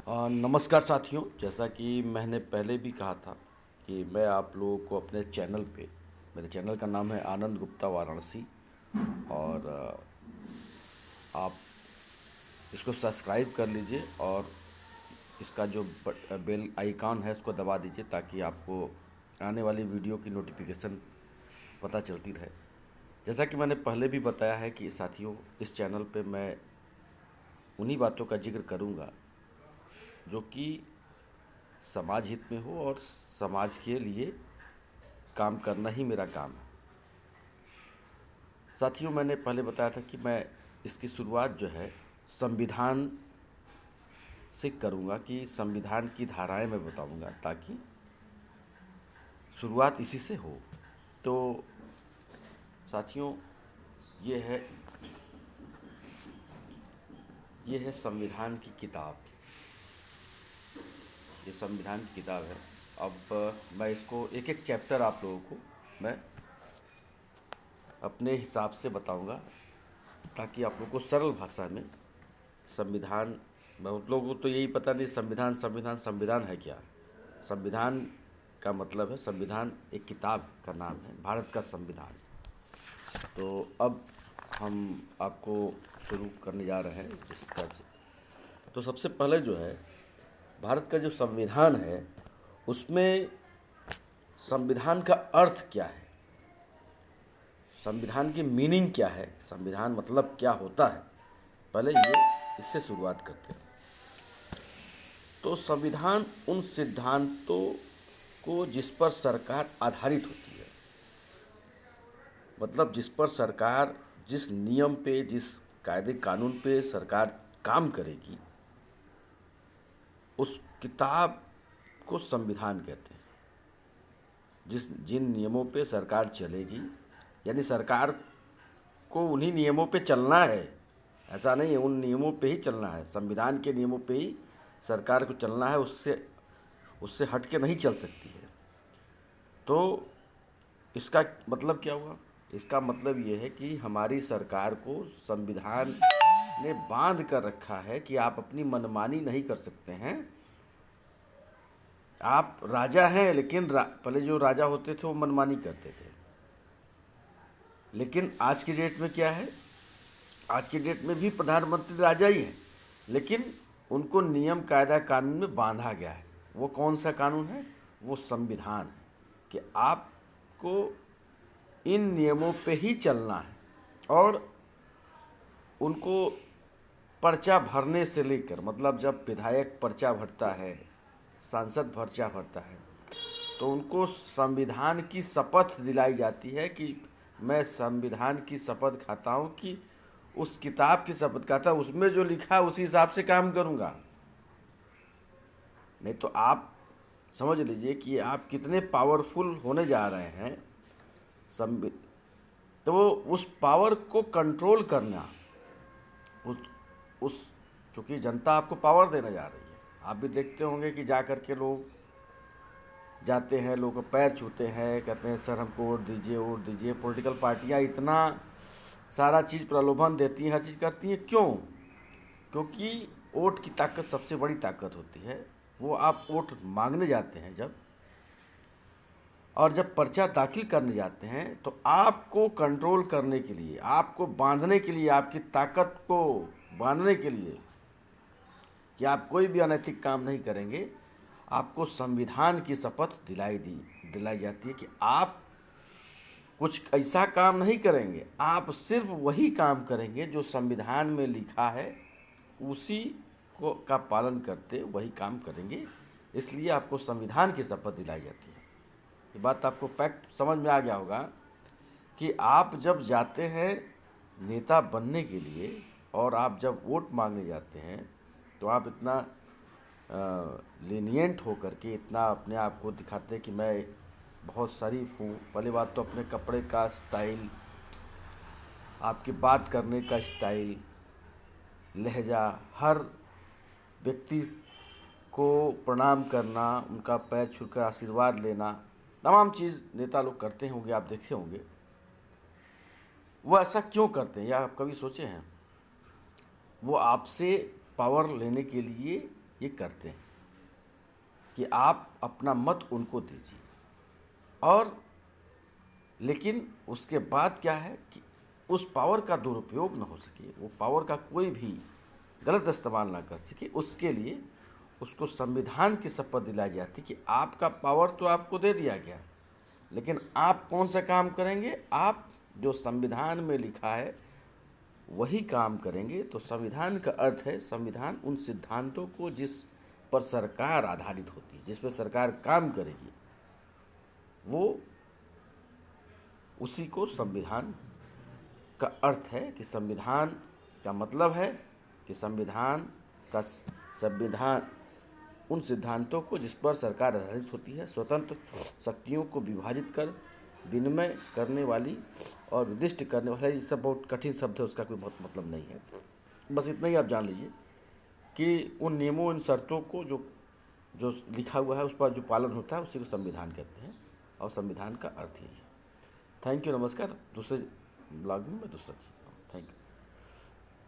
नमस्कार साथियों, जैसा कि मैंने पहले भी कहा था कि मैं आप लोगों को अपने चैनल पे, मेरे चैनल का नाम है आनंद गुप्ता वाराणसी। और आप इसको सब्सक्राइब कर लीजिए और इसका जो बेल आइकॉन है उसको दबा दीजिए ताकि आपको आने वाली वीडियो की नोटिफिकेशन पता चलती रहे। जैसा कि मैंने पहले भी बताया है कि साथियों, इस चैनल पे मैं उन्हीं बातों का जिक्र करूँगा जो कि समाज हित में हो और समाज के लिए काम करना ही मेरा काम है। साथियों, मैंने पहले बताया था कि मैं इसकी शुरुआत जो है संविधान से करूँगा, कि संविधान की धाराएं मैं बताऊँगा ताकि शुरुआत इसी से हो। तो साथियों, ये है ये है संविधान की किताब। ये संविधान की किताब है। अब मैं इसको एक एक चैप्टर आप लोगों को मैं अपने हिसाब से बताऊंगा ताकि आप लोगों को सरल भाषा में संविधान, बहुत लोगों को तो यही पता नहीं संविधान संविधान संविधान है क्या। संविधान का मतलब है, संविधान एक किताब का नाम है, भारत का संविधान। तो अब हम आपको शुरू करने जा रहे हैं इसका। तो सबसे पहले जो है भारत का जो संविधान है उसमें संविधान का अर्थ क्या है, संविधान की मीनिंग क्या है, संविधान मतलब क्या होता है, पहले ये इससे शुरुआत करते हैं। तो संविधान उन सिद्धांतों को जिस पर सरकार आधारित होती है, मतलब जिस पर सरकार, जिस नियम पे, जिस कायदे कानून पे सरकार काम करेगी, उस किताब को संविधान कहते हैं। जिन नियमों पे सरकार चलेगी, यानी सरकार को उन्हीं नियमों पे चलना है, ऐसा नहीं है उन नियमों पे ही चलना है, संविधान के नियमों पे ही सरकार को चलना है, उससे उससे हट के नहीं चल सकती है। तो इसका मतलब क्या हुआ? इसका मतलब ये है कि हमारी सरकार को संविधान ने बांध कर रखा है कि आप अपनी मनमानी नहीं कर सकते हैं। आप राजा हैं, लेकिन पहले जो राजा होते थे वो मनमानी करते थे, लेकिन आज की डेट में क्या है, आज की डेट में भी प्रधानमंत्री राजा ही हैं, लेकिन उनको नियम कायदा कानून में बांधा गया है। वो कौन सा कानून है? वो संविधान है कि आपको इन नियमों पे ही चलना है। और उनको पर्चा भरने से लेकर, मतलब जब विधायक पर्चा भरता है, सांसद पर्चा भरता है, तो उनको संविधान की शपथ दिलाई जाती है कि मैं संविधान की शपथ खाता हूँ, कि उस किताब की शपथ खाता हूँ, उसमें जो लिखा है उसी हिसाब से काम करूँगा। नहीं तो आप समझ लीजिए कि आप कितने पावरफुल होने जा रहे हैं। तो उस पावर को कंट्रोल करना, उस चूँकि जनता आपको पावर देने जा रही है। आप भी देखते होंगे कि जा कर के लोग जाते हैं, लोगों को पैर छूते हैं, कहते हैं सर हमको वोट दीजिए, वोट दीजिए। पॉलिटिकल पार्टियां इतना सारा चीज़ प्रलोभन देती हैं, हर चीज़ करती हैं। क्यों? क्योंकि वोट की ताकत सबसे बड़ी ताकत होती है। वो आप वोट मांगने जाते हैं जब, और जब पर्चा दाखिल करने जाते हैं, तो आपको कंट्रोल करने के लिए, आपको बांधने के लिए, आपकी ताकत को बांधने के लिए कि आप कोई भी अनैतिक काम नहीं करेंगे, आपको संविधान की शपथ दिलाई जाती है कि आप कुछ ऐसा काम नहीं करेंगे, आप सिर्फ वही काम करेंगे जो संविधान में लिखा है, उसी को का पालन करते वही काम करेंगे। इसलिए आपको संविधान की शपथ दिलाई जाती है। ये बात आपको फैक्ट समझ में आ गया होगा कि आप जब जाते हैं नेता बनने के लिए और आप जब वोट मांगने जाते हैं, तो आप इतना लीनियंट होकर के, इतना अपने आप को दिखाते हैं कि मैं बहुत शरीफ हूँ। पहली बात तो अपने कपड़े का स्टाइल, आपकी बात करने का स्टाइल, लहजा, हर व्यक्ति को प्रणाम करना, उनका पैर छूकर आशीर्वाद लेना, तमाम चीज़ नेता लोग करते होंगे, आप देखे होंगे। वो ऐसा क्यों करते हैं, या आप कभी सोचे हैं? वो आपसे पावर लेने के लिए ये करते हैं कि आप अपना मत उनको दीजिए, और लेकिन उसके बाद क्या है कि उस पावर का दुरुपयोग न हो सके, वो पावर का कोई भी गलत इस्तेमाल ना कर सके, उसके लिए उसको संविधान की शपथ दिलाई जाती कि आपका पावर तो आपको दे दिया गया, लेकिन आप कौन सा काम करेंगे, आप जो संविधान में लिखा है वही काम करेंगे। तो संविधान का अर्थ है, संविधान उन सिद्धांतों को जिस पर सरकार आधारित होती है, जिस पर सरकार काम करेगी, वो उसी को संविधान का अर्थ है। कि संविधान का मतलब है कि संविधान उन सिद्धांतों को जिस पर सरकार आधारित होती है, स्वतंत्र शक्तियों को विभाजित कर विनिमय करने वाली और निर्दिष्ट करने वाला, ये सब बहुत कठिन शब्द है, उसका कोई बहुत मतलब नहीं है। बस इतना ही आप जान लीजिए कि उन नियमों, उन शर्तों को जो जो लिखा हुआ है उस पर जो पालन होता है उसी को संविधान कहते हैं, और संविधान का अर्थ यही है। थैंक यू, नमस्कार। दूसरे ब्लॉग में मैं दूसरा चीज, थैंक यू।